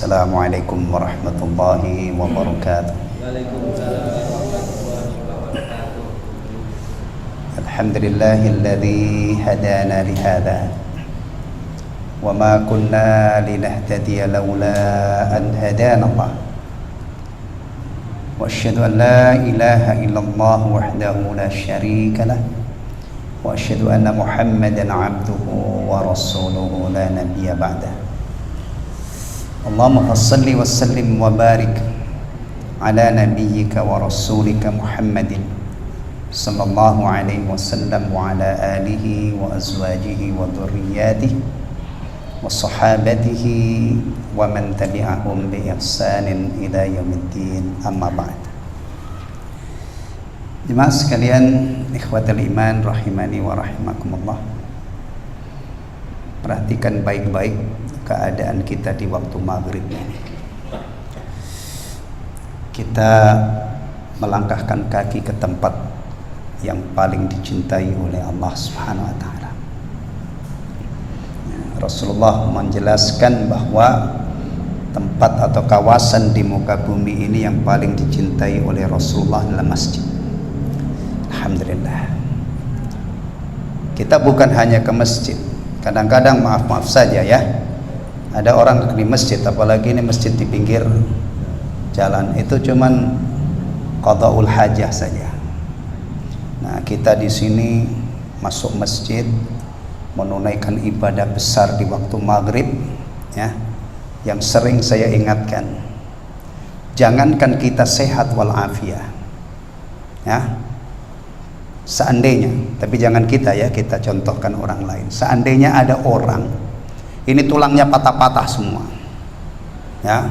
Assalamualaikum warahmatullahi wabarakatuh. Waalaikumsalam warahmatullahi wabarakatuh. Alhamdulillahilladzi hadana lihada wa ma kunna linahtadiya laula an hadana Allah. Wa asyhadu an la ilaha illallah wahdahu la syarika lah wa asyhadu anna Muhammadan abduhu wa rasuluhu la nabiyya ba'dah. Allahumma salli wa sallim wa barik ala nabiyyika wa rasulika Muhammadin sallallahu alaihi wasallam wa ala alihi wa azwajihi wa dhurriyyatihi wa sahabatihi wa man tabi'ahum bi ihsanin ila yaumiddin, amma ba'd. Jemaah sekalian, ikhwatul iman rahimani wa rahimakumullah, perhatikan baik-baik keadaan kita di waktu maghrib ini. Kita melangkahkan kaki ke tempat yang paling dicintai oleh Allah Subhanahu wa taala. Rasulullah menjelaskan bahwa tempat atau kawasan di muka bumi ini yang paling dicintai oleh Rasulullah adalah masjid. Alhamdulillah. Kita bukan hanya ke masjid. Kadang-kadang maaf saja ya, ada orang di masjid, apalagi ini masjid di pinggir jalan, itu cuman qada'ul hajah saja. Nah, kita di sini masuk masjid menunaikan ibadah besar di waktu maghrib ya, yang sering saya ingatkan, jangankan kita sehat walafiat ya, seandainya, tapi jangan kita ya, kita contohkan orang lain. Seandainya ada orang ini tulangnya patah-patah semua ya,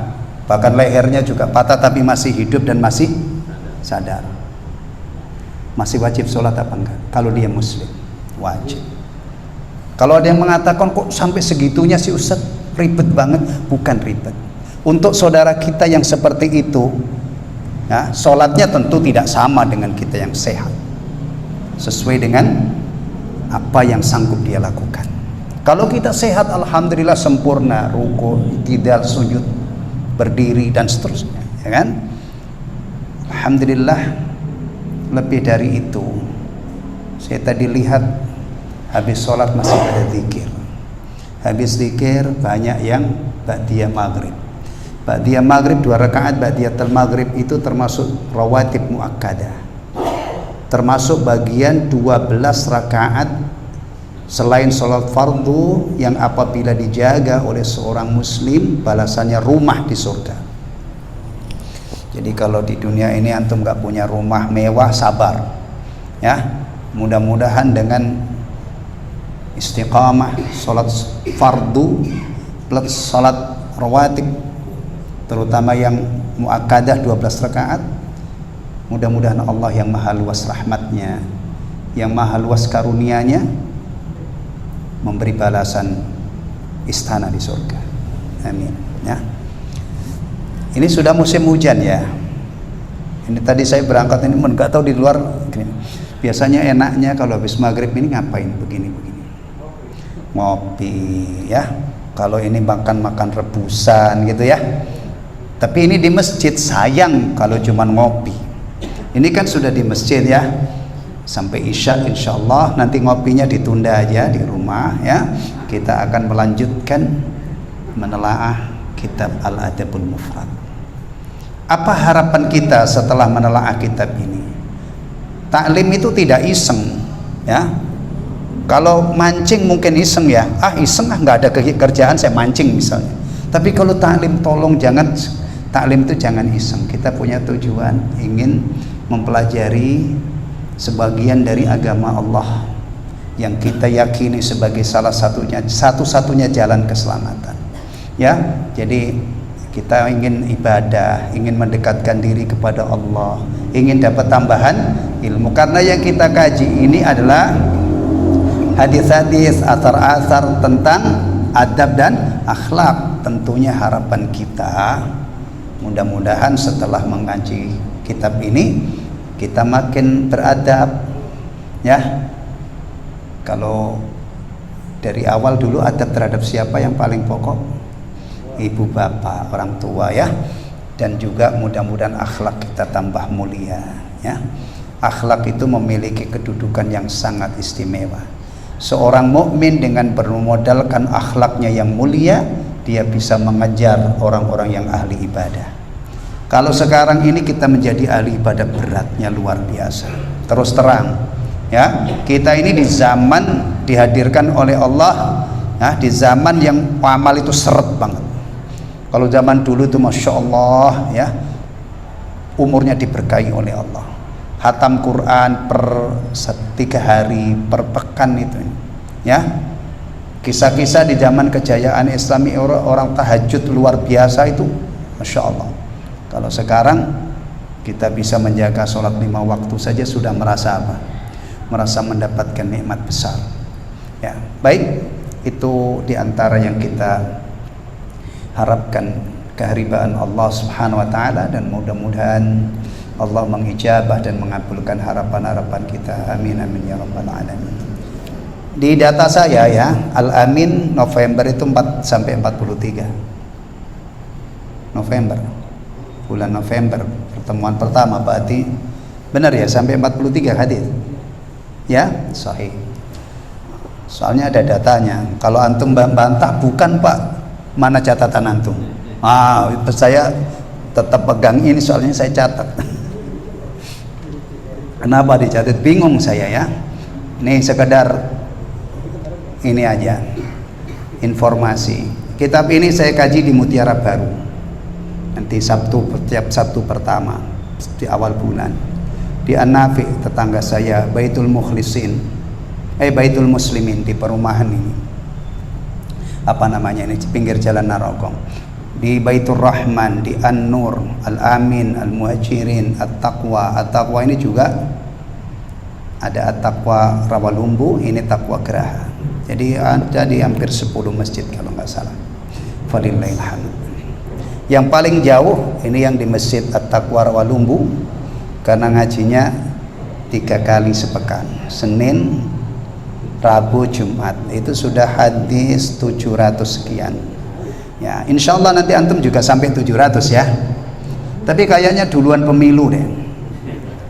bahkan lehernya juga patah, tapi masih hidup dan masih sadar, masih wajib sholat apa enggak? Kalau dia muslim wajib. Kalau ada yang mengatakan kok sampai segitunya sih Ustaz, ribet banget, bukan ribet. Untuk saudara kita yang seperti itu ya, sholatnya tentu tidak sama dengan kita yang sehat, sesuai dengan apa yang sanggup dia lakukan. Kalau kita sehat, alhamdulillah sempurna, ruku, tidak, sujud, berdiri dan seterusnya, ya kan? Alhamdulillah. Lebih dari itu, saya tadi lihat habis sholat masih ada zikir. Habis zikir banyak yang ba'diyah maghrib. Ba'diyah maghrib 2 rakaat, ba'diyatul maghrib itu termasuk rawatib muakkadah, termasuk bagian 12 rakaat selain sholat fardu yang apabila dijaga oleh seorang muslim balasannya rumah di surga. Jadi kalau di dunia ini antum gak punya rumah mewah, sabar ya, mudah-mudahan dengan istiqamah sholat fardu plus sholat rawatib, terutama yang muakkadah 12 rakaat, mudah-mudahan Allah yang maha luas rahmatnya, yang maha luas karunianya, memberi balasan istana di surga. Amin ya. Ini sudah musim hujan ya. Ini tadi saya berangkat ini nggak tahu di luar gini. Biasanya enaknya kalau habis maghrib ini ngapain? Begini ngopi ya. Kalau ini makan rebusan gitu ya. Tapi ini di masjid, sayang kalau cuma ngopi. Ini kan sudah di masjid ya, sampai isya insyaallah. Nanti ngopinya ditunda aja di rumah ya. Kita akan melanjutkan menelaah kitab Al-Adabul Mufrad. Apa harapan kita setelah menelaah kitab ini? Taklim itu tidak iseng ya. Kalau mancing mungkin iseng ya, iseng nggak ada kerjaan saya mancing misalnya. Tapi kalau taklim, tolong jangan, taklim itu jangan iseng. Kita punya tujuan ingin mempelajari sebagian dari agama Allah yang kita yakini sebagai satu-satunya jalan keselamatan ya. Jadi kita ingin ibadah, ingin mendekatkan diri kepada Allah, ingin dapat tambahan ilmu. Karena yang kita kaji ini adalah hadis-hadis, asar-asar tentang adab dan akhlak. Tentunya harapan kita mudah-mudahan setelah mengaji kitab ini kita makin beradab ya. Kalau dari awal dulu adab terhadap siapa yang paling pokok? ibu bapak, orang tua ya. Dan juga mudah-mudahan akhlak kita tambah mulia ya. Akhlak itu memiliki kedudukan yang sangat istimewa. Seorang mukmin dengan bermodalkan akhlaknya yang mulia, dia bisa mengejar orang-orang yang ahli ibadah. Kalau sekarang ini kita menjadi ahli ibadah, beratnya luar biasa. Terus terang ya, kita ini di zaman dihadirkan oleh Allah ya, di zaman yang amal itu seret banget. Kalau zaman dulu itu Masya Allah ya, umurnya diberkahi oleh Allah, khatam Quran per 3 hari, per pekan itu ya. Kisah-kisah di zaman kejayaan Islami, orang tahajud luar biasa itu Masya Allah. Kalau sekarang kita bisa menjaga sholat 5 waktu saja sudah merasa apa? Merasa mendapatkan nikmat besar ya. Baik, itu diantara yang kita harapkan keharibaan Allah Subhanahu wa taala, dan mudah-mudahan Allah mengijabah dan mengabulkan harapan-harapan kita. Amin amin ya rabbal alamin. Di data saya ya, Al-Amin November itu 4 sampai 43. November. Bulan November pertemuan pertama, berarti benar ya sampai 43 hadis. Ya, sahih. Soalnya ada datanya. Kalau antum bantah, bukan Pak, mana catatan antum? Saya tetap pegang ini, soalnya saya catat. Kenapa dicatat? Bingung saya ya. Ini sekedar ini aja informasi. Kitab ini saya kaji di Mutiara Baru. Nanti setiap Sabtu pertama di awal bulan. Di An-Nafi, tetangga saya, Baitul Muslimin di perumahan ini. Apa namanya ini, pinggir jalan Narogong. Di Baitur Rahman, di An-Nur, Al-Amin, Al-Muhajirin, At-Taqwa. At-Taqwa ini juga ada At-Taqwa Rawalumbu, ini Taqwa Geraha. Jadi ada di hampir 10 masjid kalau nggak salah. Falillahil hamd. Yang paling jauh ini yang di Masjid At-Taqwa Rawalumbu, karena ngajinya 3 kali sepekan, Senin, Rabu, Jumat. Itu sudah hadis 700 sekian. Ya, insya Allah nanti antum juga sampai 700 ya. Tapi kayaknya duluan pemilu deh.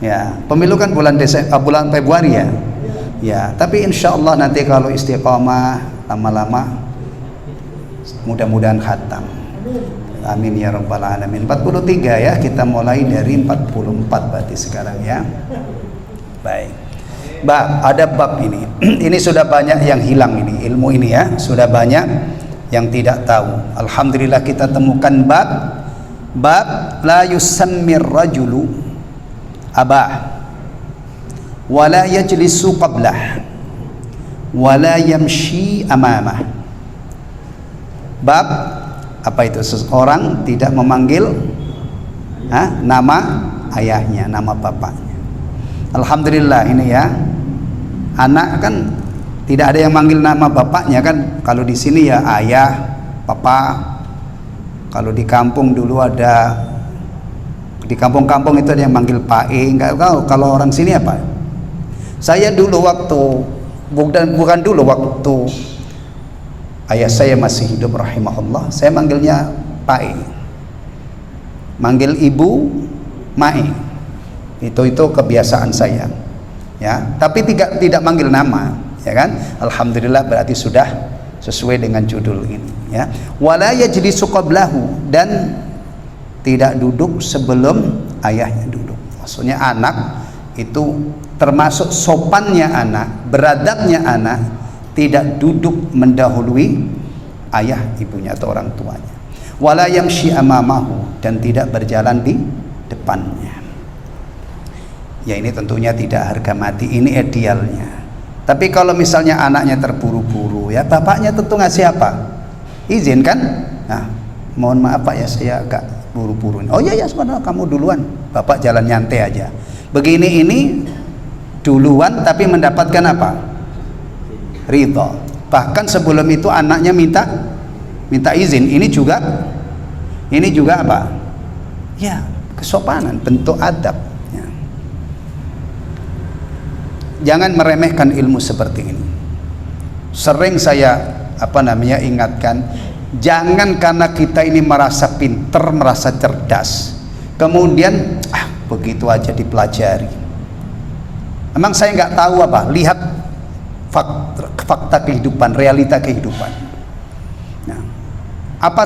Ya, pemilu kan bulan Februari ya. Ya, tapi insya Allah nanti kalau istiqomah lama-lama, mudah-mudahan khatam. Amin ya rabbal alamin. 43 ya, kita mulai dari 44 berarti sekarang ya. Baik. Ada bab ini. Ini sudah banyak yang hilang ini, ilmu ini ya, sudah banyak yang tidak tahu. Alhamdulillah kita temukan bab la yusammir rajulu abah wala yajlisu qablah wala yamshi amamah. Bab apa itu? Seseorang tidak memanggil nama ayahnya, nama bapaknya. Alhamdulillah ini ya, anak kan tidak ada yang manggil nama bapaknya kan. Kalau di sini ya ayah, papa. Kalau di kampung dulu ada, di kampung-kampung itu ada yang manggil Pak E. Enggak tahu kalau orang sini apa. Saya dulu waktu bukan dulu waktu ayah saya masih hidup rahimahullah, saya manggilnya Pak E. Manggil ibu Mae. Itu kebiasaan saya. Ya, tapi tidak manggil nama. Ya kan, alhamdulillah berarti sudah sesuai dengan judul ini ya. Wala yajlisu qablahu, dan tidak duduk sebelum ayahnya duduk. Maksudnya anak itu termasuk sopannya anak, beradabnya anak, tidak duduk mendahului ayah ibunya atau orang tuanya. Wala yamshi amamahu, dan tidak berjalan di depannya. Ya, ini tentunya tidak harga mati, ini idealnya. Tapi kalau misalnya anaknya terburu-buru ya, bapaknya tentu ngasih apa? Izin kan? Nah, mohon maaf Pak ya, saya agak buru-buru. Oh iya ya, sebenarnya kamu duluan, bapak jalan nyantai aja. Begini ini duluan tapi mendapatkan apa? Ridho. Bahkan sebelum itu anaknya minta izin. Ini juga apa? Ya, kesopanan, bentuk adab. Jangan meremehkan ilmu seperti ini. Sering saya ingatkan, Jangan karena kita ini merasa pinter, merasa cerdas, kemudian begitu aja dipelajari. Emang saya nggak tahu apa? Lihat fakta kehidupan, realita kehidupan. Nah, apa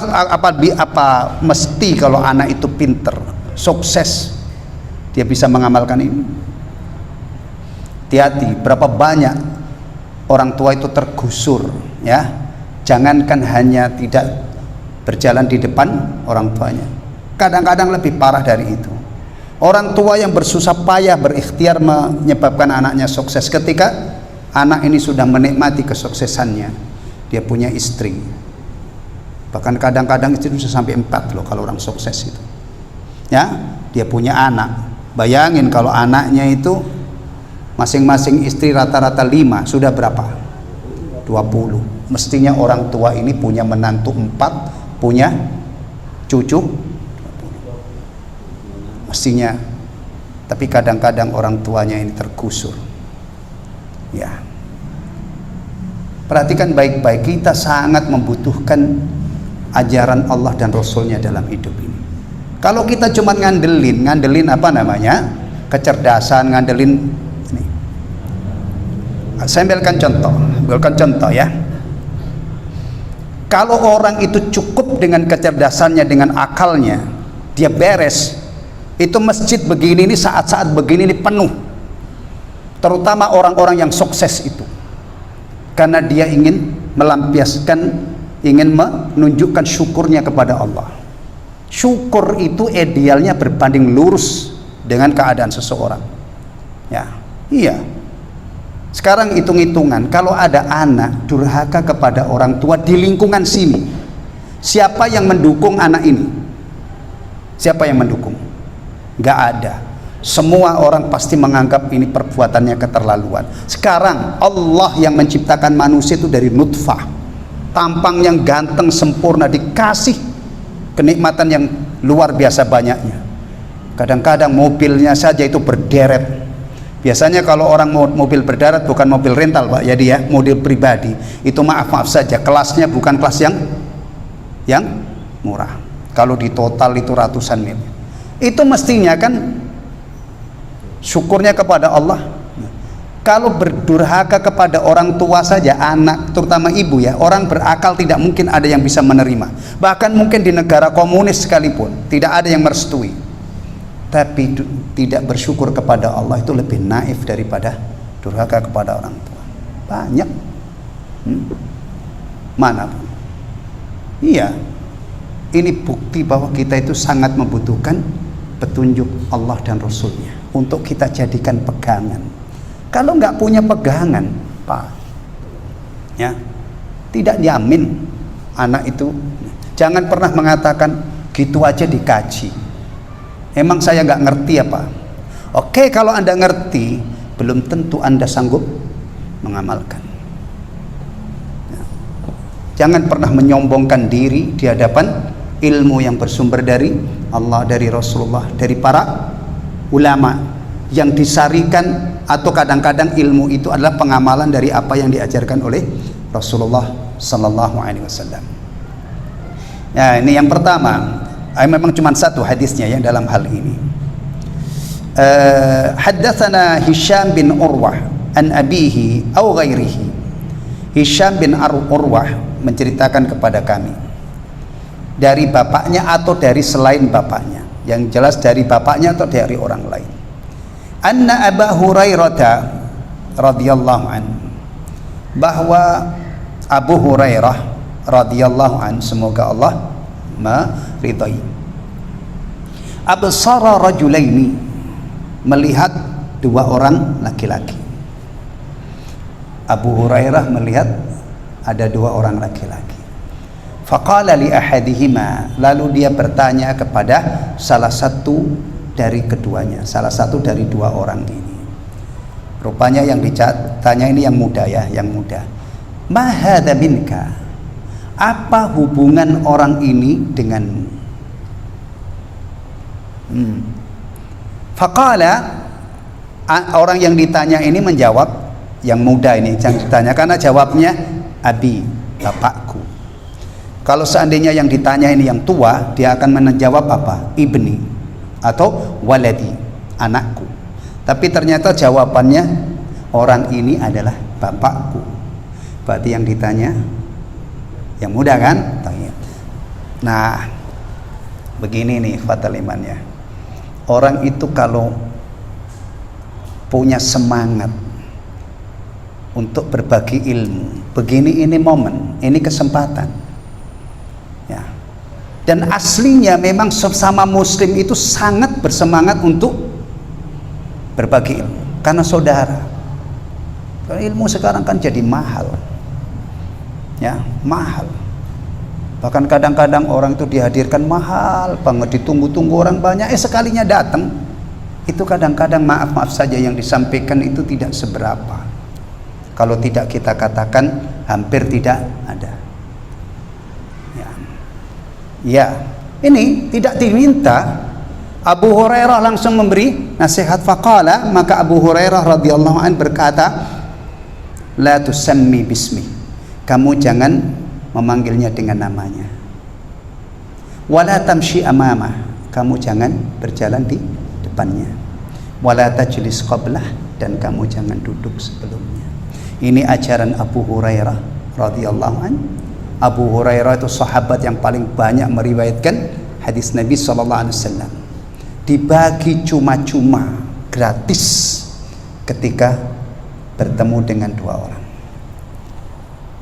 mesti kalau anak itu pinter, sukses, dia bisa mengamalkan ini? Hati-hati, berapa banyak orang tua itu tergusur, ya. Jangankan hanya tidak berjalan di depan orang tuanya, kadang-kadang lebih parah dari itu. Orang tua yang bersusah payah berikhtiar menyebabkan anaknya sukses, ketika anak ini sudah menikmati kesuksesannya, dia punya istri, bahkan kadang-kadang istri bisa sampai 4 loh kalau orang sukses itu, ya. Dia punya anak, bayangin kalau anaknya itu masing-masing istri rata-rata 5, sudah berapa? 20. Mestinya orang tua ini punya menantu 4, punya cucu 20. Mestinya. Tapi kadang-kadang orang tuanya ini tergusur, ya. Perhatikan baik-baik, kita sangat membutuhkan ajaran Allah dan Rasulnya dalam hidup ini. Kalau kita cuma ngandelin apa namanya, kecerdasan, ngandelin ini. Saya ambilkan contoh ya. Kalau orang itu cukup dengan kecerdasannya, dengan akalnya, dia beres. Itu masjid begini ini, saat-saat begini ini penuh. Terutama orang-orang yang sukses itu. Karena dia ingin melampiaskan, ingin menunjukkan syukurnya kepada Allah. Syukur itu idealnya berbanding lurus dengan keadaan seseorang. Ya, iya. Sekarang hitung-hitungan, kalau ada anak durhaka kepada orang tua di lingkungan sini, siapa yang mendukung anak ini? Siapa yang mendukung? Gak ada. Semua orang pasti menganggap ini perbuatannya keterlaluan. Sekarang Allah yang menciptakan manusia itu dari nutfah, tampang yang ganteng sempurna, dikasih kenikmatan yang luar biasa banyaknya. Kadang-kadang mobilnya saja itu berderet. Biasanya kalau orang mobil berdarat bukan mobil rental, Pak, ya dia mobil pribadi. Itu maaf saja, kelasnya bukan kelas yang murah. Kalau di total itu ratusan mil. Itu mestinya kan syukurnya kepada Allah. Kalau berdurhaka kepada orang tua saja, anak terutama ibu ya, orang berakal tidak mungkin ada yang bisa menerima. Bahkan mungkin di negara komunis sekalipun tidak ada yang merestui. Tapi tidak bersyukur kepada Allah itu lebih naif daripada durhaka kepada orang tua. Banyak. Mana? Iya. Ini bukti bahwa kita itu sangat membutuhkan petunjuk Allah dan Rasulnya untuk kita jadikan pegangan. Kalau nggak punya pegangan, Pak, ya, tidak jamin anak itu. Jangan pernah mengatakan gitu aja dikaji. Emang saya nggak ngerti apa? Oke, kalau Anda ngerti, belum tentu Anda sanggup mengamalkan. Ya. Jangan pernah menyombongkan diri di hadapan ilmu yang bersumber dari Allah, dari Rasulullah, dari para ulama yang disarikan, atau kadang-kadang ilmu itu adalah pengamalan dari apa yang diajarkan oleh Rasulullah Sallallahu Alaihi Wasallam. Ya, ini yang pertama. Memang cuma satu hadisnya yang dalam hal ini. Haddatsana Hisham bin Urwah an abihi aw ghairihi. Hisham bin Urwah menceritakan kepada kami dari bapaknya atau dari selain bapaknya. Yang jelas dari bapaknya atau dari orang lain. Anna Abu Hurairah radhiyallahu an, bahwa Abu Hurairah radhiyallahu an, semoga Allah meridai, absara rajulaini, melihat 2 orang laki-laki. Abu Hurairah melihat ada 2 orang laki-laki. Faqala li ahadihima, lalu dia bertanya kepada salah satu dari keduanya, salah satu dari 2 orang ini. Rupanya yang ditanya ini yang muda ya, yang muda. Ma hadza minka, apa hubungan orang ini denganmu? Faqala, orang yang ditanya ini menjawab, yang muda ini yang ditanya, karena jawabnya abi, bapakku. Kalau seandainya yang ditanya ini yang tua, dia akan menjawab apa? Ibni atau waladi, anakku. Tapi ternyata jawabannya orang ini adalah bapakku. Berarti yang ditanya yang mudah kan? Nah, begini nih fatal imannya. Orang itu kalau punya semangat untuk berbagi ilmu, begini ini momen, ini kesempatan. Ya. Dan aslinya memang sesama muslim itu sangat bersemangat untuk berbagi ilmu karena saudara. Karena ilmu sekarang kan jadi mahal. Ya, mahal. Bahkan kadang-kadang orang itu dihadirkan mahal banget, ditunggu-tunggu orang banyak, sekalinya datang itu kadang-kadang maaf saja yang disampaikan itu tidak seberapa. Kalau tidak kita katakan hampir tidak ada. Ya, ini tidak diminta. Abu Hurairah langsung memberi nasihat. Faqala, maka Abu Hurairah radhiyallahu anhu berkata, la tusammi bismi, kamu jangan memanggilnya dengan namanya. Wala tamshi amamah, kamu jangan berjalan di depannya. Wala tajlis qablah, dan kamu jangan duduk sebelumnya. Ini ajaran Abu Hurairah radhiyallahu anhu. Abu Hurairah itu sahabat yang paling banyak meriwayatkan hadis Nabi sallallahu alaihi wasallam. Dibagi cuma-cuma, gratis ketika bertemu dengan dua orang.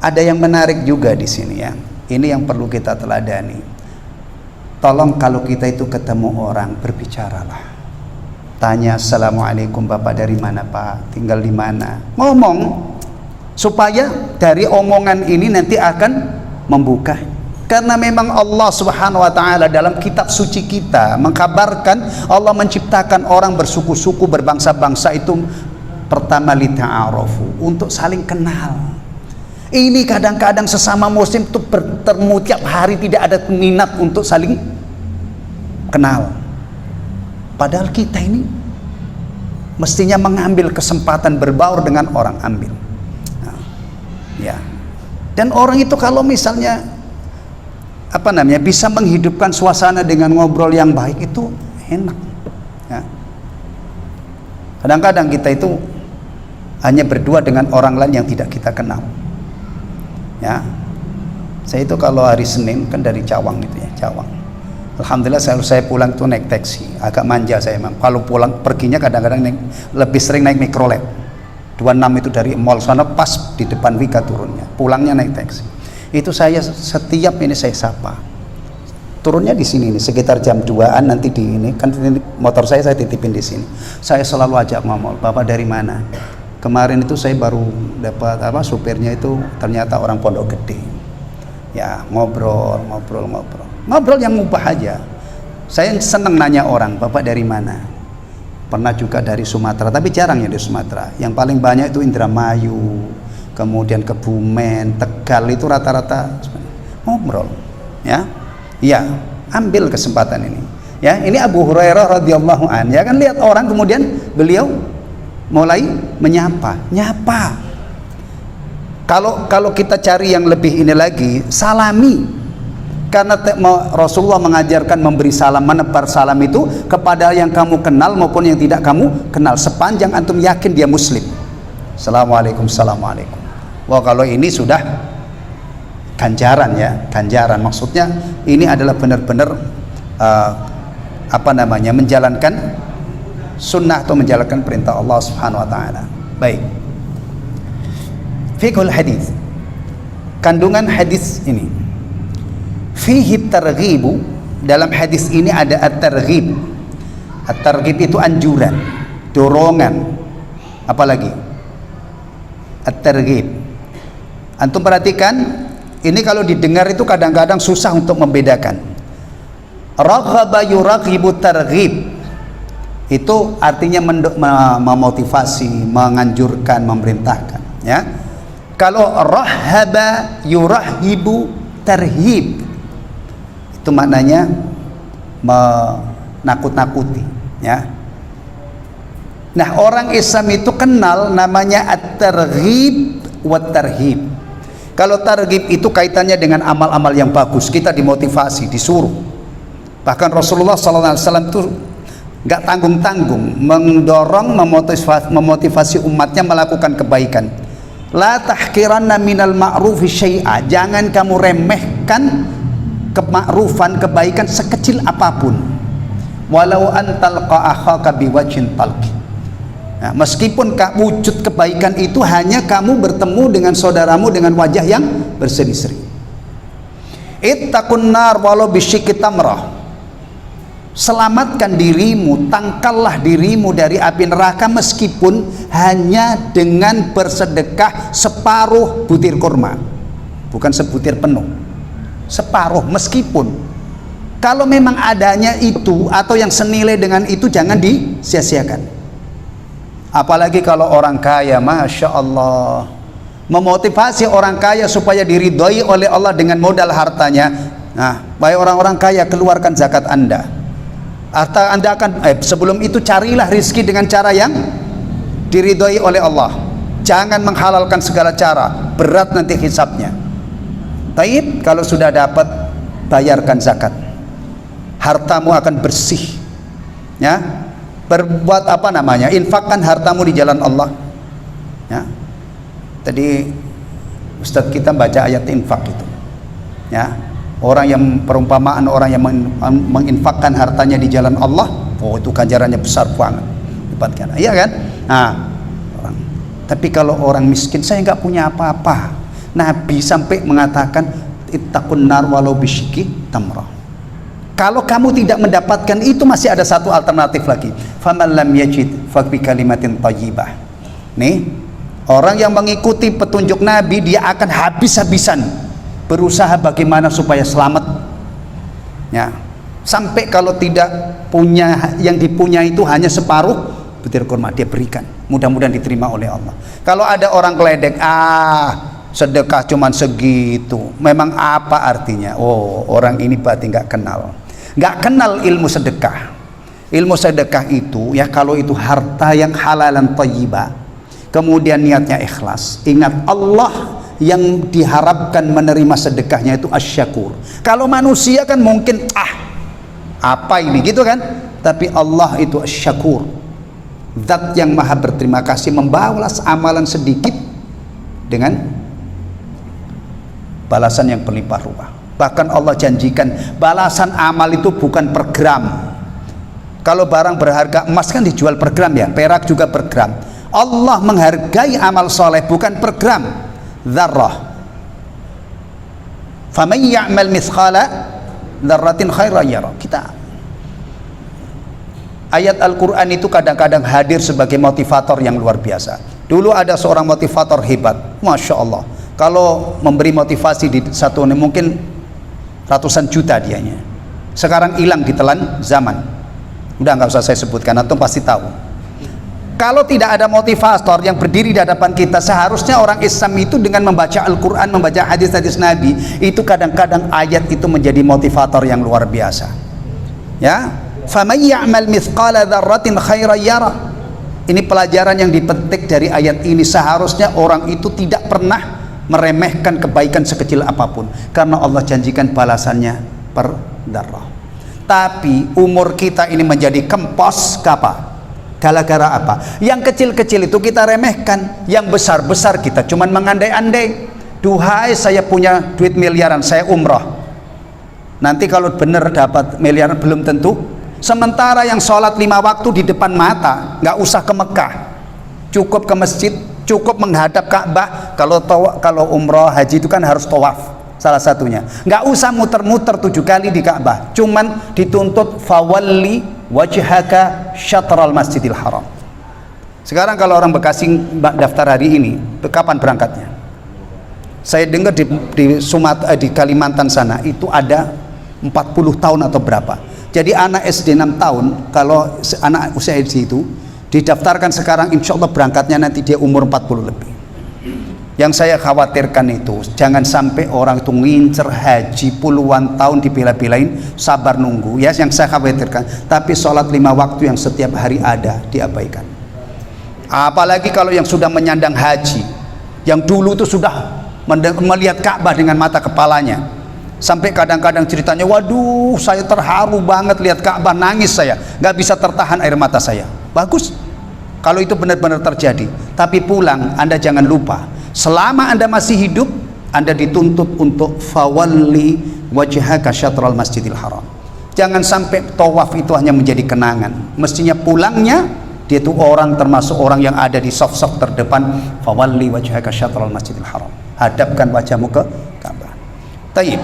Ada yang menarik juga di sini ya. Ini yang perlu kita teladani. Tolong kalau kita itu ketemu orang, berbicaralah. Tanya, assalamualaikum, bapak dari mana pak? Tinggal di mana? Ngomong, supaya dari omongan ini nanti akan membuka. Karena memang Allah subhanahu wa ta'ala dalam kitab suci kita mengkabarkan Allah menciptakan orang bersuku-suku, berbangsa-bangsa itu pertama lita'arofu, untuk saling kenal. Ini kadang-kadang sesama muslim itu bertemu tiap hari, tidak ada minat untuk saling kenal. Padahal kita ini mestinya mengambil kesempatan berbaur dengan orang, ambil. Nah, ya. Dan orang itu kalau misalnya bisa menghidupkan suasana dengan ngobrol yang baik, itu enak. Ya. Kadang-kadang kita itu hanya berdua dengan orang lain yang tidak kita kenal. Ya, saya itu kalau hari Senin kan dari Cawang itu ya, Cawang. Alhamdulillah selalu saya pulang tuh naik taksi. Agak manja saya memang. Kalau pulang perginya kadang-kadang lebih sering naik mikrolet. 26 itu dari mall sana, pas di depan Wika turunnya. Pulangnya naik taksi. Itu saya setiap ini saya sapa. Turunnya di sini nih, sekitar jam 2-an nanti di ini kan motor saya titipin di sini. Saya selalu ajak ngomong, bapak dari mana? Kemarin itu saya baru dapat supirnya itu ternyata orang Pondok Gede. Ya, ngobrol yang mubah aja. Saya seneng nanya orang, bapak dari mana? Pernah juga dari Sumatera, tapi jarang ya di Sumatera. Yang paling banyak itu Indramayu, kemudian Kebumen, Tegal, itu rata-rata ngobrol. Ya, ya, ambil kesempatan ini. Ya, ini Abu Hurairah radhiyallahu anhu. Ya kan, lihat orang kemudian beliau mulai nyapa. Kalau kita cari yang lebih ini lagi, salami. Karena Rasulullah mengajarkan memberi salam, menebar salam itu kepada yang kamu kenal maupun yang tidak kamu kenal, sepanjang antum yakin dia muslim. Assalamualaikum, assalamualaikum. Wah, kalau ini sudah ganjaran ya, ganjaran. Maksudnya ini adalah benar-benar menjalankan sunnah atau menjalankan perintah Allah subhanahu wa ta'ala. Baik, fiqhul hadis, kandungan hadis ini. Fihi targhibu, dalam hadis ini ada at-targhib. At-targhib itu anjuran, dorongan. Apalagi at-targhib, antum perhatikan ini, kalau didengar itu kadang-kadang susah untuk membedakan. Raghaba yuraghibu targhib, itu artinya memotivasi, menganjurkan, memerintahkan, ya. Kalau rahaba yurahibu tarhib, itu maknanya menakut-nakuti, ya. Nah, orang Islam itu kenal namanya at-targhib wa tarhib. Kalau targhib itu kaitannya dengan amal-amal yang bagus, kita dimotivasi, disuruh. Bahkan Rasulullah SAW itu nggak tanggung-tanggung mendorong, memotivasi umatnya melakukan kebaikan. La tahqiranna minal ma'rufi syai'a, jangan kamu remehkan kemakrufan, kebaikan sekecil apapun. Walau antalqa akhaka biwajhin talqi. Nah, meskipun wujud kebaikan itu hanya kamu bertemu dengan saudaramu dengan wajah yang berseri-seri. Ittaqun nar walau bisyikki tamrah. Selamatkan dirimu, tangkallah dirimu dari api neraka meskipun hanya dengan bersedekah separuh butir kurma. Bukan sebutir penuh. Separuh, meskipun. Kalau memang adanya itu atau yang senilai dengan itu, jangan disia-siakan. Apalagi kalau orang kaya, Masya Allah, memotivasi orang kaya supaya diridhoi oleh Allah dengan modal hartanya. Nah, baik orang-orang kaya, keluarkan zakat Anda. Harta Anda akan sebelum itu carilah rizki dengan cara yang diridhoi oleh Allah. Jangan menghalalkan segala cara, berat nanti hisabnya. Taib, kalau sudah dapat, bayarkan zakat. Hartamu akan bersih. Ya. Berbuat apa namanya, infakkan hartamu di jalan Allah. Ya. Tadi Ustadz kita baca ayat infak itu. Ya. Orang yang perumpamaan orang yang menginfakkan hartanya di jalan Allah, oh itu ganjarannya besar banget. Dapatkan. Iya kan? Nah, tapi kalau orang miskin, saya nggak punya apa-apa. Nabi sampai mengatakan ittaqun nar walau bisyikki tamrah. Kalau kamu tidak mendapatkan itu, masih ada satu alternatif lagi. Faman lam yajid fa bi kalimatin thayyibah. Nih, orang yang mengikuti petunjuk Nabi, dia akan habis-habisan berusaha bagaimana supaya selamat. Ya. Sampai kalau tidak punya, yang dipunya itu hanya separuh butir kurma, dia berikan. Mudah-mudahan diterima oleh Allah. Kalau ada orang geledek, sedekah cuman segitu, memang apa artinya? Oh, orang ini berarti nggak kenal ilmu sedekah. Ilmu sedekah itu ya, kalau itu harta yang halalan thayyibah, kemudian niatnya ikhlas, ingat Allah yang diharapkan menerima sedekahnya itu asyakur. Kalau manusia kan mungkin apa ini gitu kan, tapi Allah itu asyakur, zat yang maha berterima kasih, membalas amalan sedikit dengan balasan yang berlimpah ruah. Bahkan Allah janjikan balasan amal itu bukan per gram. Kalau barang berharga, emas kan dijual per gram ya, perak juga per gram. Allah menghargai amal soleh bukan per gram. Dzarrah. Faman ya'mal mithqala dzarratin khairan yara. Kita ayat Al-Quran itu kadang-kadang hadir sebagai motivator yang luar biasa. Dulu ada seorang motivator hebat, Masya Allah. Kalau memberi motivasi di satu ini mungkin ratusan juta dianya. Sekarang hilang ditelan zaman. Udah nggak usah saya sebutkan, antum pasti tahu. Kalau tidak ada motivator yang berdiri di hadapan kita, seharusnya orang Islam itu dengan membaca Al-Quran, membaca hadis-hadis Nabi, itu kadang-kadang ayat itu menjadi motivator yang luar biasa. Ya, faman ya'mal mithqala dzarratin khairan yara. Ini pelajaran yang dipetik dari ayat ini. Seharusnya orang itu tidak pernah meremehkan kebaikan sekecil apapun, karena Allah janjikan balasannya per darah. Tapi umur kita ini menjadi kempos, gara-gara apa? Yang kecil-kecil itu kita remehkan, yang besar-besar kita cuman mengandai-andai. Duhai, saya punya duit miliaran, saya umroh. Nanti kalau benar dapat miliaran belum tentu. Sementara yang sholat 5 waktu di depan mata, nggak usah ke Mekah, cukup ke masjid, cukup menghadap Ka'bah. Kalau umroh haji itu kan harus tawaf, salah satunya. Nggak usah muter-muter 7 kali di Ka'bah, cuman dituntut fawalli wajhaka syatral masjidil haram. Sekarang kalau orang Bekasi daftar hari ini, kapan berangkatnya? Saya dengar di Kalimantan sana itu ada 40 tahun atau berapa. Jadi anak SD 6 tahun, kalau anak usia SD itu didaftarkan sekarang, insya Allah berangkatnya nanti dia umur 40 lebih. Yang saya khawatirkan itu jangan sampai orang itu ngincer haji puluhan tahun dibela-belain, sabar nunggu ya, yang saya khawatirkan. Tapi sholat 5 waktu yang setiap hari ada diabaikan. Apalagi kalau yang sudah menyandang haji, yang dulu itu sudah melihat Ka'bah dengan mata kepalanya. Sampai kadang-kadang ceritanya, waduh saya terharu banget lihat Ka'bah, nangis saya, nggak bisa tertahan air mata saya. Bagus kalau itu benar-benar terjadi. Tapi pulang, Anda jangan lupa, selama Anda masih hidup, Anda dituntut untuk fawalli wajhaka syatral masjidil haram. Jangan sampai tawaf itu hanya menjadi kenangan. Mestinya pulangnya dia itu orang, termasuk orang yang ada di saf-saf terdepan. Fawalli wajhaka syatral masjidil haram, hadapkan wajahmu ke Ka'bah. Taib.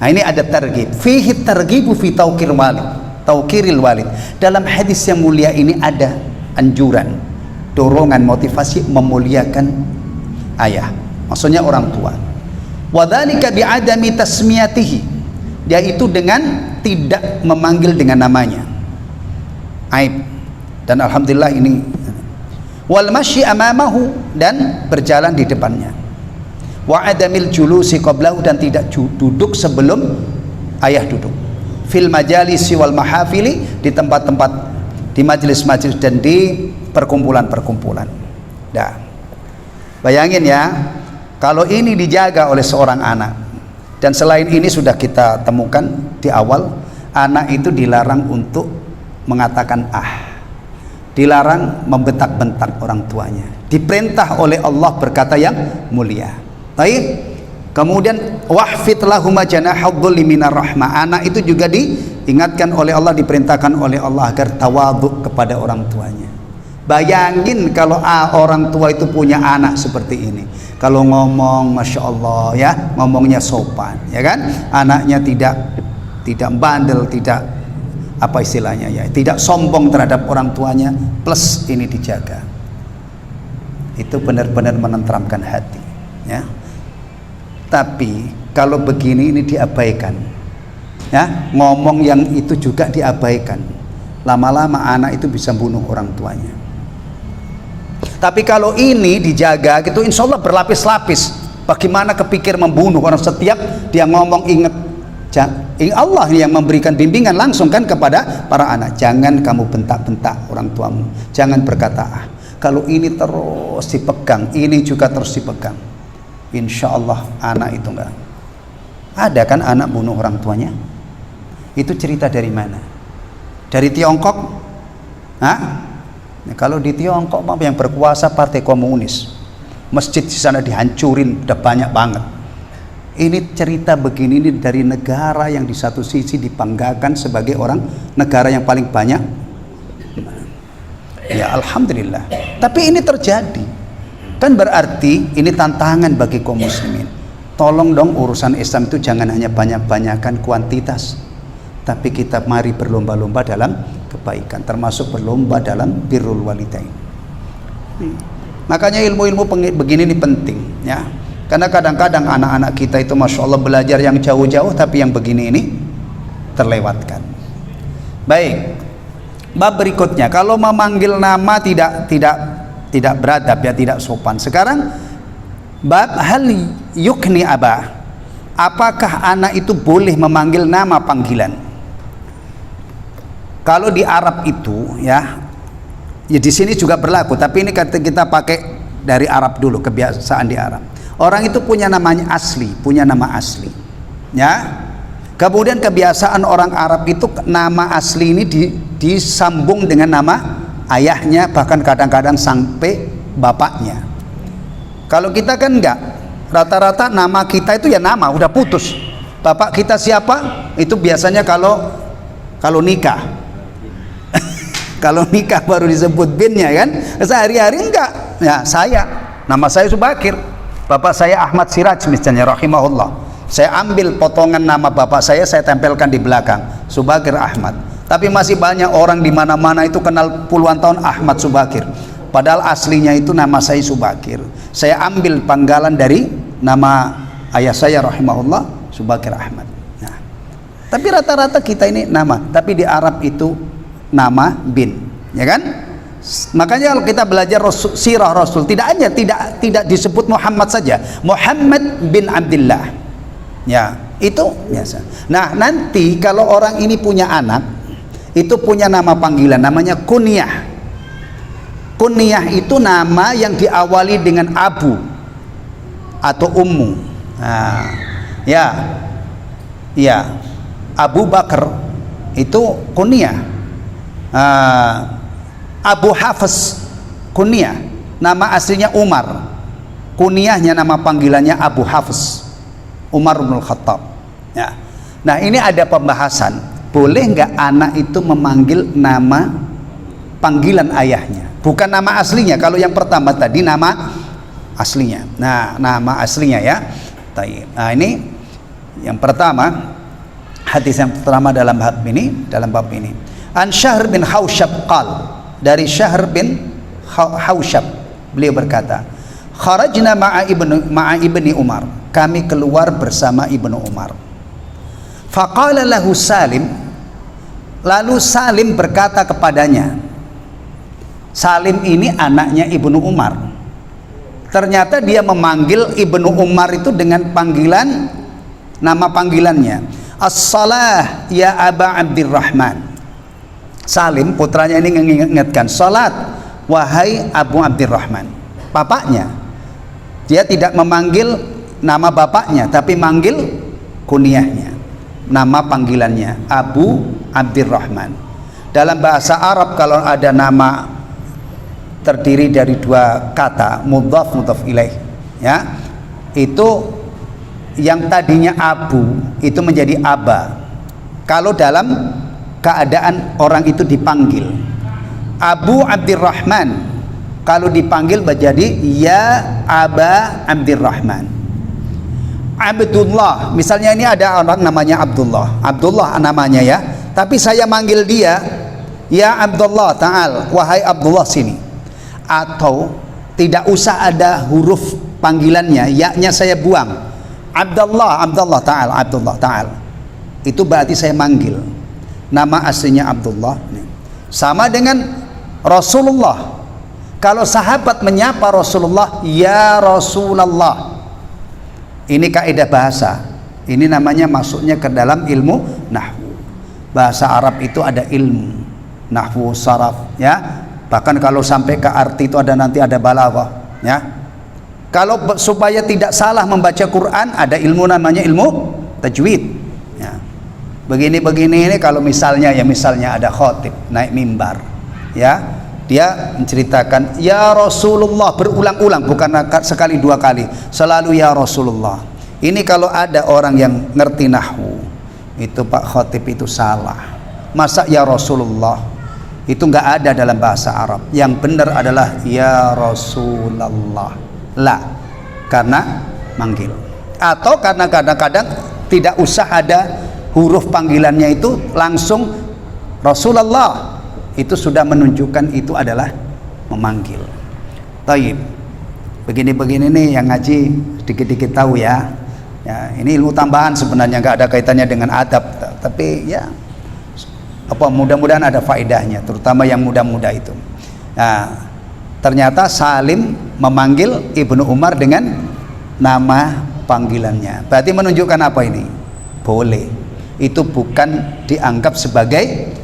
Nah, ini ada targhib. Fihi targhibu fi tauqiril walid. Dalam hadis yang mulia ini ada anjuran, dorongan, motivasi memuliakan ayah, maksudnya orang tua. Wa dzalika bi'adami tasmiyatihi, yaitu dengan tidak memanggil dengan namanya. Aib. Dan alhamdulillah ini. Wal masyi amamahu, dan berjalan di depannya. Wa adamil julusi qablahu, dan tidak duduk sebelum ayah duduk. Fil majalisi wal mahafili, di tempat-tempat, di majelis-majelis dan di perkumpulan-perkumpulan. Dah. Bayangin ya, kalau ini dijaga oleh seorang anak. Dan selain ini sudah kita temukan di awal, anak itu dilarang untuk mengatakan dilarang membentak-bentak orang tuanya, diperintah oleh Allah berkata yang mulia. Baik. Kemudian wahfid lahuma janahadh-dhulli minar rahmah, anak itu juga diingatkan oleh Allah, diperintahkan oleh Allah agar tawadhu kepada orang tuanya. Bayangin kalau orang tua itu punya anak seperti ini, kalau ngomong masya Allah ya, ngomongnya sopan ya kan, anaknya tidak bandel, tidak apa istilahnya ya, tidak sombong terhadap orang tuanya, plus ini dijaga, itu benar-benar menenteramkan hati ya. Tapi kalau begini ini diabaikan ya, ngomong yang itu juga diabaikan, lama-lama anak itu bisa bunuh orang tuanya. Tapi kalau ini dijaga gitu, insya Allah berlapis-lapis. Bagaimana kepikir membunuh orang, setiap dia ngomong ingat Allah yang memberikan bimbingan langsung kan kepada para anak. Jangan kamu bentak-bentak orang tuamu, jangan berkata Kalau ini terus dipegang, ini juga terus dipegang, insya Allah anak itu enggak. Ada kan anak bunuh orang tuanya? Itu cerita dari mana? Dari Tiongkok? Hah? Nah, kalau di Tiongkok yang berkuasa Partai Komunis, masjid di sana dihancurin, udah banyak banget. Ini cerita begini, ini dari negara yang di satu sisi dibanggakan sebagai orang negara yang paling banyak. Ya alhamdulillah. Tapi ini terjadi. Kan berarti ini tantangan bagi kaum muslimin. Tolong dong urusan Islam itu jangan hanya banyak-banyakan kuantitas, tapi kita mari berlomba-lomba dalam kebaikan, termasuk berlomba dalam birrul walidain. Makanya ilmu-ilmu begini ini penting ya. Karena kadang-kadang anak-anak kita itu masya Allah belajar yang jauh-jauh, tapi yang begini ini terlewatkan. Baik, bab berikutnya, kalau memanggil nama tidak beradab ya, tidak sopan. Sekarang bab hal yukni abah, apakah anak itu boleh memanggil nama panggilan? Kalau di Arab itu ya di sini juga berlaku, tapi ini kita pakai dari Arab dulu, kebiasaan di Arab. Orang itu punya namanya asli, punya nama asli ya. Kemudian kebiasaan orang Arab itu nama asli ini disambung dengan nama ayahnya, bahkan kadang-kadang sampai bapaknya. Kalau kita kan enggak, rata-rata nama kita itu ya nama udah putus. Bapak kita siapa? Itu biasanya kalau nikah. Kalau nikah baru disebut binnya kan. Sehari-hari enggak. Ya, nama saya Subakir. Bapak saya Ahmad Siraj misalnya rahimahullah. Saya ambil potongan nama bapak saya tempelkan di belakang, Subakir Ahmad. Tapi masih banyak orang di mana-mana itu kenal puluhan tahun Ahmad Subakir. Padahal aslinya itu nama saya Subakir. Saya ambil panggalan dari nama ayah saya rahimahullah, Subakir Ahmad. Nah, tapi rata-rata kita ini nama, tapi di Arab itu nama bin, ya kan? Makanya kalau kita belajar sirah Rasul, tidak disebut Muhammad saja, Muhammad bin Abdullah. Ya, itu biasa. Nah, nanti kalau orang ini punya anak, itu punya nama panggilan, namanya kunyah. Kunyah itu nama yang diawali dengan abu. atau ummu. Nah, ya, ya, Abu Bakar itu kunyah. Abu Hafs kunyah, nama aslinya Umar, kunyahnya nama panggilannya Abu Hafs, Umar bin Khattab. Ya. Nah, ini ada pembahasan, boleh nggak anak itu memanggil nama panggilan ayahnya, bukan nama aslinya. Kalau yang pertama tadi nama aslinya. Nah, nama aslinya ya. Nah, ini yang pertama, hadis yang pertama dalam bab ini. An Syahr bin Haushab qal, dari Syahr bin Haushab, beliau berkata, kharajna ma'a ibni Umar, kami keluar bersama Ibnu Umar. Faqala lahu Salim, lalu Salim berkata kepadanya. Salim ini anaknya Ibnu Umar. Ternyata dia memanggil Ibnu Umar itu dengan panggilan, nama panggilannya, As-salah ya Aba Abdurrahman. Salim putranya ini mengingatkan, salat wahai Abu Abdurrahman, bapaknya. Dia tidak memanggil nama bapaknya, tapi manggil kunyahnya, nama panggilannya Abu Abdurrahman. Dalam bahasa Arab kalau ada nama terdiri dari dua kata, mudhaf mudhaf ilaih, ya, itu yang tadinya Abu itu menjadi Aba kalau dalam keadaan orang itu dipanggil. Abu Abdurrahman kalau dipanggil menjadi ya Aba Abdurrahman. Abdullah, misalnya ini ada orang namanya Abdullah namanya ya, tapi saya manggil dia ya Abdullah, ta'al, wahai Abdullah sini. Atau tidak usah ada huruf panggilannya, ya-nya saya buang, Abdullah ta'al, itu berarti saya manggil, nama aslinya Abdullah. Sama dengan Rasulullah, kalau sahabat menyapa Rasulullah, ya Rasulullah, ini kaidah bahasa, ini namanya masuknya ke dalam ilmu nahwu. Bahasa Arab itu ada ilmu nahwu, saraf, ya, bahkan kalau sampai ke arti itu nanti ada balaghah, ya. Kalau supaya tidak salah membaca Quran, ada ilmu namanya ilmu tajwid, ya. Begini ini kalau misalnya ada khatib naik mimbar, ya, dia menceritakan ya Rasulullah berulang-ulang, bukan sekali dua kali, selalu ya Rasulullah. Ini kalau ada orang yang ngerti nahwu, itu Pak Khatib itu salah. Masa ya Rasulullah? Itu nggak ada dalam bahasa Arab. Yang benar adalah ya Rasulullah. La, karena manggil. Atau karena kadang-kadang tidak usah ada huruf panggilannya, itu langsung Rasulullah, itu sudah menunjukkan itu adalah memanggil. Taib. Begini-begini nih yang ngaji dikit-dikit tahu ya. Ya, ini ilmu tambahan sebenarnya, nggak ada kaitannya dengan adab, tapi ya mudah-mudahan ada faedahnya, terutama yang muda-muda itu. Nah, ternyata Salim memanggil Ibnu Umar dengan nama panggilannya, berarti menunjukkan apa ini? Boleh. Itu bukan dianggap sebagai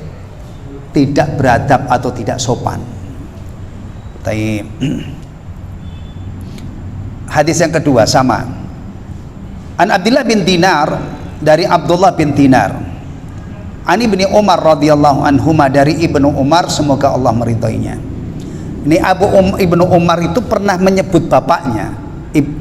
tidak beradab atau tidak sopan. Hadis yang kedua sama. An Abdullah bin Dinar, dari Abdullah bin Dinar. An Ibni Umar radhiyallahu anhuma, dari Ibnu Umar semoga Allah meridhoinya. Ini Ibnu Umar itu pernah menyebut bapaknya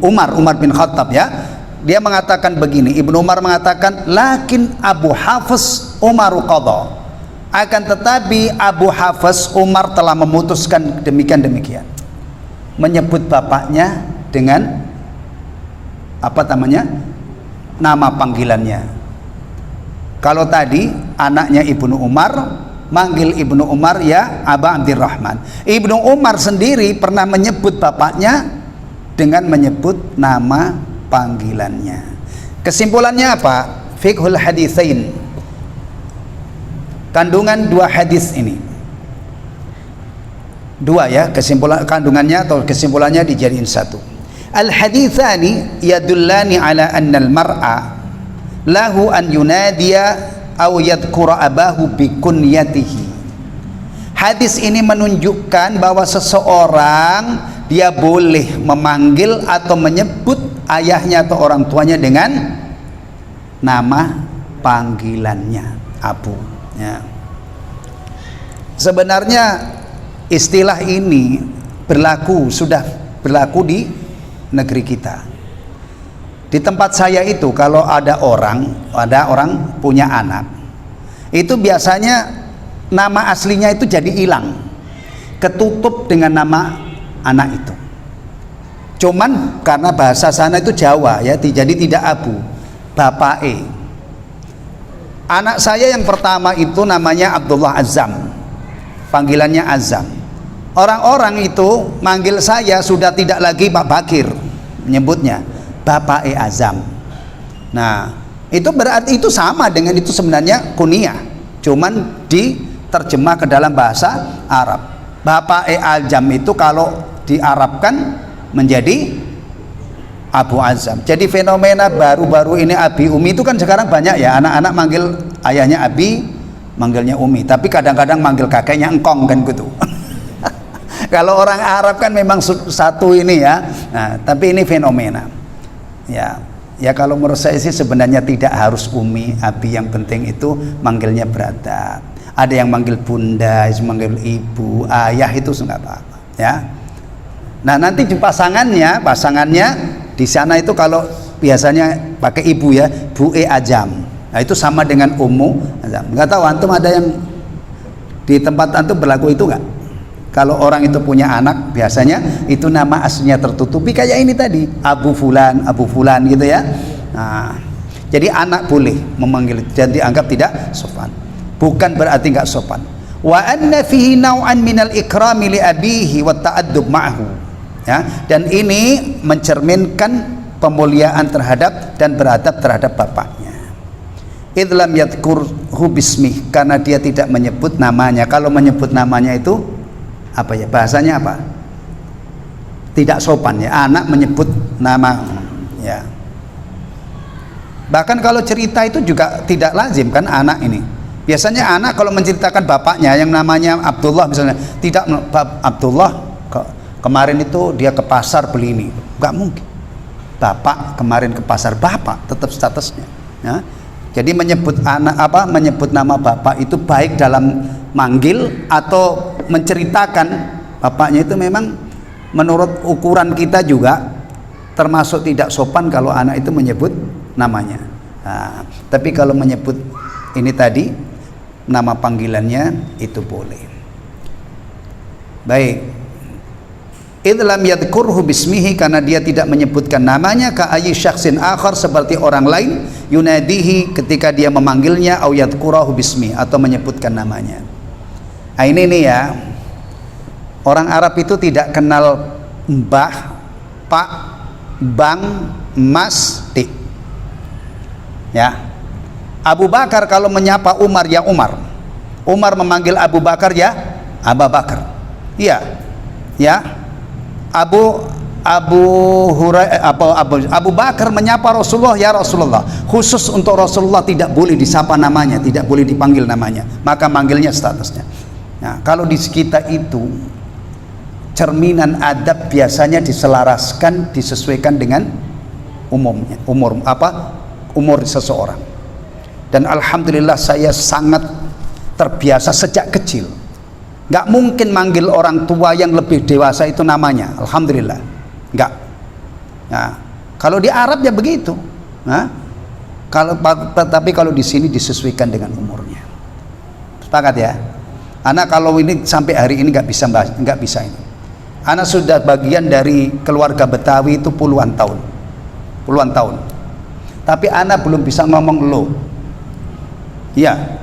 Umar bin Khattab, ya. Dia mengatakan begini, Ibnu Umar mengatakan, lakin Abu Hafs Umar qadha, akan tetapi Abu Hafs Umar telah memutuskan demikian. Menyebut bapaknya dengan nama panggilannya. Kalau tadi anaknya Ibnu Umar manggil Ibnu Umar ya Aba Abdurrahman, Ibnu Umar sendiri pernah menyebut bapaknya dengan menyebut nama panggilannya. Kesimpulannya apa? Fiqhul haditsain, kandungan dua hadis ini, dua ya, kesimpulan kandungannya atau kesimpulannya dijadiin satu. Al haditsani yadullani ala anna al mar'a lahu an yunadiya aw yadhkura abahu bi kunyatihi. Hadis ini menunjukkan bahwa seseorang dia boleh memanggil atau menyebut ayahnya atau orang tuanya dengan nama panggilannya Abu, ya. Sebenarnya istilah ini sudah berlaku di negeri kita. Di tempat saya itu kalau ada orang punya anak, itu biasanya nama aslinya itu jadi hilang, ketutup dengan nama anak itu. Cuman karena bahasa sana itu Jawa ya, jadi tidak Abu, Bapak E. Anak saya yang pertama itu namanya Abdullah Azam, panggilannya Azam. Orang-orang itu manggil saya sudah tidak lagi Pak Bakir, menyebutnya Bapak E Azam. Nah, itu berarti itu sama dengan itu sebenarnya kunyah, cuman diterjemah ke dalam bahasa Arab. Bapak E Azam itu kalau diarabkan menjadi Abu Azam. Jadi fenomena baru-baru ini Abi Umi itu kan sekarang banyak ya, anak-anak manggil ayahnya Abi, manggilnya Umi, tapi kadang-kadang manggil kakeknya engkong kan gitu. Kalau orang Arab kan memang satu ini ya. Nah, tapi ini fenomena. Ya kalau menurut saya sih sebenarnya tidak harus Umi, Abi, yang penting itu manggilnya beradab. Ada yang manggil bunda, manggil ibu, ayah, itu enggak apa-apa ya. Nah, nanti pasangannya di sana itu kalau biasanya pakai ibu ya, Bu E Azam. Nah, itu sama dengan Ummu Azam. Enggak tahu antum ada yang di tempat antum berlaku itu enggak? Kalau orang itu punya anak, biasanya itu nama aslinya tertutupi kayak ini tadi, Abu Fulan gitu ya. Nah, jadi anak boleh memanggil dan dianggap tidak sopan. Bukan berarti enggak sopan. Wa anna fihi naw'an minal ikrami li abihi wa ta'addub ma'ahu. Ya, dan ini mencerminkan pemuliaan terhadap dan beradab terhadap bapaknya. Idlam yadhkurhu bismih, karena dia tidak menyebut namanya. Kalau menyebut namanya itu apa ya, bahasanya apa? Tidak sopan ya, anak menyebut nama ya. Bahkan kalau cerita itu juga tidak lazim kan anak ini. Biasanya anak kalau menceritakan bapaknya yang namanya Abdullah misalnya, tidak, Abdullah kemarin itu dia ke pasar beli ini, nggak mungkin. Bapak kemarin ke pasar, bapak tetap statusnya. Ya. Jadi menyebut menyebut nama bapak itu baik dalam manggil atau menceritakan bapaknya itu memang menurut ukuran kita juga termasuk tidak sopan kalau anak itu menyebut namanya. Nah, tapi kalau menyebut ini tadi nama panggilannya itu boleh. Baik. Idlam yadhkurhu bismihi, karena dia tidak menyebutkan namanya, ka ayyi syakhsin akhar, seperti orang lain, yunadihi, ketika dia memanggilnya, au yadhkurahu bismi, atau menyebutkan namanya. Nah, ini nih ya, orang Arab itu tidak kenal mbah, pak, bang, mas, dik. Ya. Abu Bakar kalau menyapa Umar ya Umar. Umar memanggil Abu Bakar ya Abu Bakar. Iya. Ya. Abu Bakar menyapa Rasulullah ya Rasulullah. Khusus untuk Rasulullah tidak boleh disapa namanya, tidak boleh dipanggil namanya, maka manggilnya statusnya. Nah, kalau di kita itu cerminan adab biasanya diselaraskan, disesuaikan dengan umur seseorang. Dan alhamdulillah saya sangat terbiasa sejak kecil. Nggak mungkin manggil orang tua yang lebih dewasa itu namanya, alhamdulillah, nggak. Nah, kalau di Arab ya begitu. Nah, tapi kalau di sini disesuaikan dengan umurnya. Sepakat ya? Anak kalau ini sampai hari ini nggak bisa ini. Anak sudah bagian dari keluarga Betawi itu puluhan tahun. Tapi anak belum bisa ngomong lo. Ya.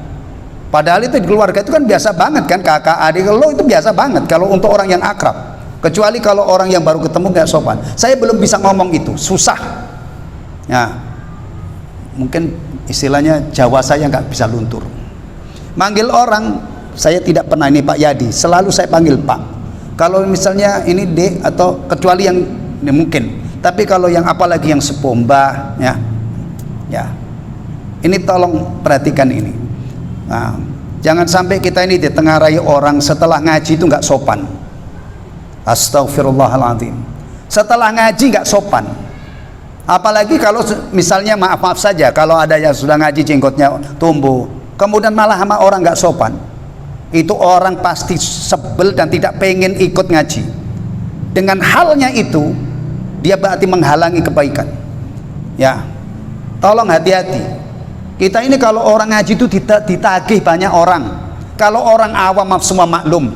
Padahal itu di keluarga itu kan biasa banget kan, kakak adik lo itu biasa banget kalau untuk orang yang akrab. Kecuali kalau orang yang baru ketemu nggak sopan. Saya belum bisa ngomong itu, susah. Ya, mungkin istilahnya Jawa saya nggak bisa luntur. Manggil orang saya tidak pernah, ini Pak Yadi, selalu saya panggil Pak. Kalau misalnya ini Dek, atau kecuali yang ini mungkin. Tapi kalau yang apalagi yang sepomba, ya, ini tolong perhatikan ini. Nah, jangan sampai kita ini ditengarai orang setelah ngaji itu nggak sopan. Astaghfirullahaladzim. Setelah ngaji nggak sopan. Apalagi kalau misalnya maaf saja, kalau ada yang sudah ngaji jenggotnya tumbuh, kemudian malah sama orang nggak sopan, itu orang pasti sebel dan tidak pengen ikut ngaji. Dengan halnya itu, dia berarti menghalangi kebaikan. Ya, tolong hati-hati. Kita ini kalau orang ngaji itu ditagih banyak orang. Kalau orang awam semua maklum.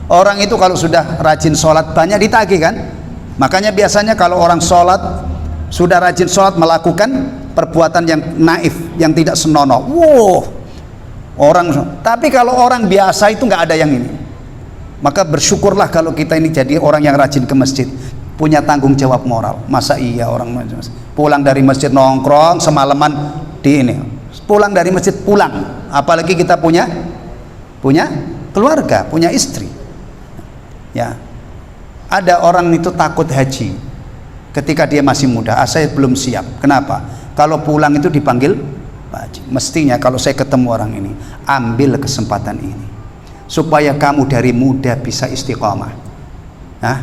Orang itu kalau sudah rajin sholat banyak ditagih kan. Makanya biasanya kalau orang sholat, sudah rajin sholat, melakukan perbuatan yang naif, yang tidak senonoh, wow, orang. Tapi kalau orang biasa itu nggak ada yang ini. Maka bersyukurlah kalau kita ini jadi orang yang rajin ke masjid, punya tanggung jawab moral. Masa iya orang pulang dari masjid nongkrong semalaman di ini, pulang dari masjid pulang, apalagi kita punya keluarga, punya istri. Ya, ada orang itu takut haji ketika dia masih muda. Saya belum siap. Kenapa? Kalau pulang itu dipanggil Pak Haji. Mestinya kalau saya ketemu orang ini, ambil kesempatan ini supaya kamu dari muda bisa istiqomah. Nah,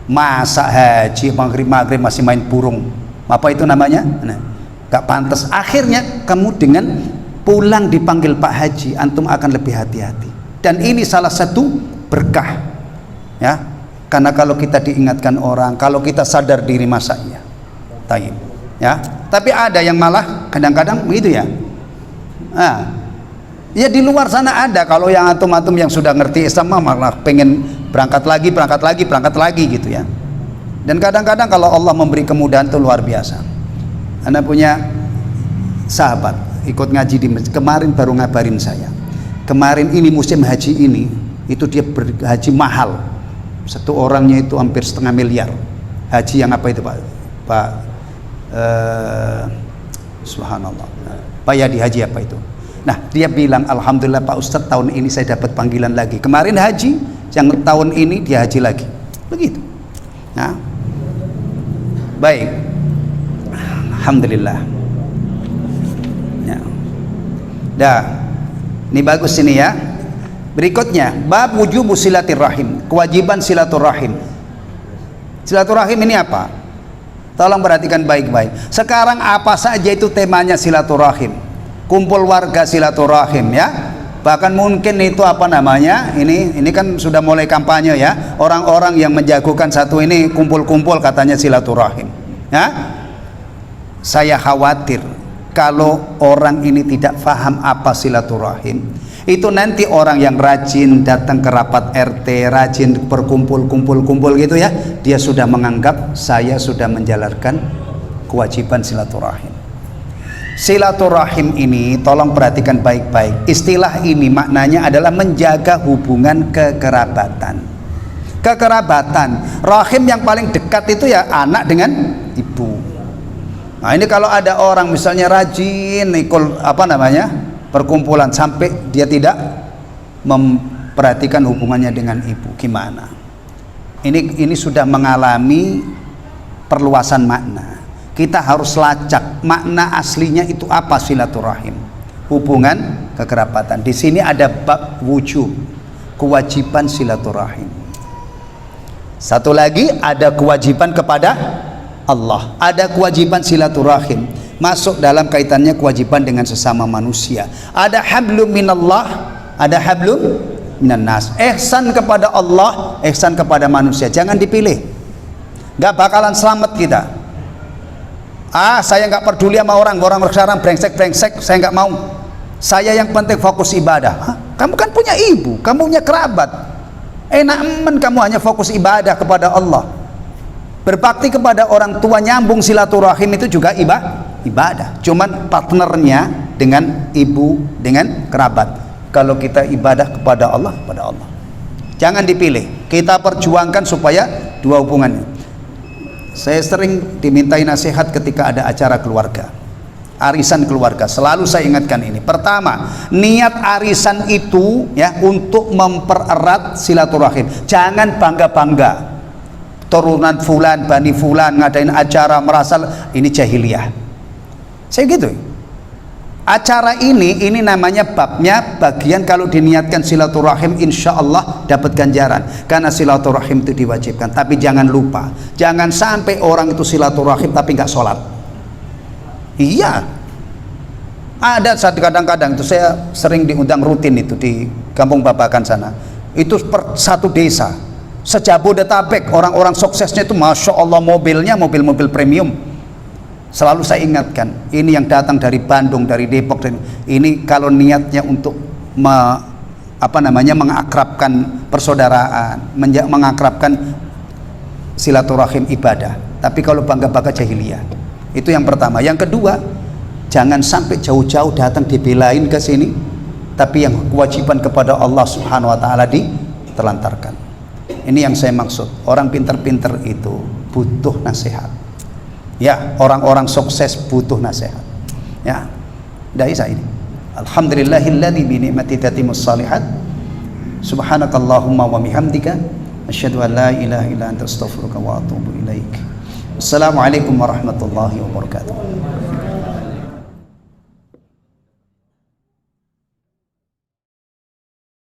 masa haji maghrib masih main burung, apa itu namanya? Nah, gak pantas. Akhirnya kamu dengan pulang dipanggil Pak Haji, antum akan lebih hati-hati. Dan ini salah satu berkah. Ya, karena kalau kita diingatkan orang, kalau kita sadar diri, masa iya taib, ya. Tapi ada yang malah kadang-kadang begitu ya. Nah, ya di luar sana ada. Kalau yang antum-antum yang sudah ngerti Islam malah pengen berangkat lagi gitu ya. Dan kadang-kadang kalau Allah memberi kemudahan itu luar biasa. Anda punya sahabat ikut ngaji di masjid, kemarin baru ngabarin saya. Kemarin ini musim haji ini, itu dia berhaji mahal. Satu orangnya itu hampir 1,5 miliar. Haji yang apa itu Pak subhanallah, Pak Yadi, haji apa itu? Nah, dia bilang, alhamdulillah Pak Ustadz, tahun ini saya dapat panggilan lagi. Kemarin haji, yang tahun ini dia haji lagi. Begitu. Nah, baik, alhamdulillah. Ya. Dah, ini bagus ini ya. Berikutnya, bab wujub silaturahim, kewajiban silaturahim. Silaturahim ini apa? Tolong perhatikan baik-baik. Sekarang apa saja itu temanya silaturahim? Kumpul warga silaturahim ya. Bahkan mungkin itu apa namanya? Ini kan sudah mulai kampanye ya. Orang-orang yang menjagokan satu ini kumpul-kumpul katanya silaturahim. Ya. Saya khawatir kalau orang ini tidak paham apa silaturahim, itu nanti orang yang rajin datang ke rapat RT, rajin berkumpul-kumpul gitu ya, dia sudah menganggap saya sudah menjalankan kewajiban silaturahim. Silaturahim ini tolong perhatikan baik-baik. Istilah ini maknanya adalah menjaga hubungan kekerabatan. Kekerabatan, rahim yang paling dekat itu ya anak dengan ibu. Nah, ini kalau ada orang misalnya rajin ikut apa namanya? Perkumpulan sampai dia tidak memperhatikan hubungannya dengan ibu, gimana? Ini sudah mengalami perluasan makna. Kita harus lacak makna aslinya itu apa silaturahim, hubungan kekerabatan. Di sini ada bab wujub, kewajiban silaturahim. Satu lagi ada kewajiban kepada Allah, ada kewajiban silaturahim, masuk dalam kaitannya kewajiban dengan sesama manusia. Ada hablum minallah, ada hablum minan nas. Ihsan kepada Allah, ihsan kepada manusia, jangan dipilih. Gak bakalan selamat kita. Saya nggak peduli sama orang sekarang brengsek, saya nggak mau. Saya yang penting fokus ibadah. Kamu kan punya ibu, kamu punya kerabat. Enak kamu hanya fokus ibadah kepada Allah. Berbakti kepada orang tua, nyambung silaturahim itu juga ibadah. Cuman partnernya dengan ibu, dengan kerabat. Kalau kita ibadah kepada Allah, jangan dipilih. Kita perjuangkan supaya dua hubungan. Saya sering dimintai nasihat ketika ada acara keluarga, arisan keluarga. Selalu saya ingatkan ini. Pertama, niat arisan itu ya untuk mempererat silaturahim. Jangan bangga-bangga. Turunan fulan, bani fulan ngadain acara merasa ini jahiliyah. Saya gitu. Acara ini namanya babnya bagian kalau diniatkan silaturahim, insya Allah dapat ganjaran karena silaturahim itu diwajibkan. Tapi jangan lupa, jangan sampai orang itu silaturahim tapi nggak sholat. Iya. Ada saat kadang-kadang itu saya sering diundang rutin itu di Kampung Babakan sana. Itu per satu desa sejabodetabek orang-orang suksesnya itu masya Allah, mobilnya mobil-mobil premium. Selalu saya ingatkan, ini yang datang dari Bandung, dari Depok, ini kalau niatnya untuk mengakrabkan persaudaraan, mengakrabkan silaturahim ibadah. Tapi kalau bangga-bangga jahiliyah, itu yang pertama. Yang kedua, jangan sampai jauh-jauh datang dibelain ke sini, tapi yang kewajiban kepada Allah Subhanahu wa taala ditelantarkan. Ini yang saya maksud. Orang pinter-pinter itu butuh nasihat. Ya, orang-orang sukses butuh nasihat. Ya. Daisa ini. Alhamdulillahilladzi bi ni'mati tatimmus shalihat. Subhanakallahumma wa bihamdika asyhadu an la ilaha illa anta astaghfiruka wa atubu ilaik. Assalamualaikum warahmatullahi wabarakatuh.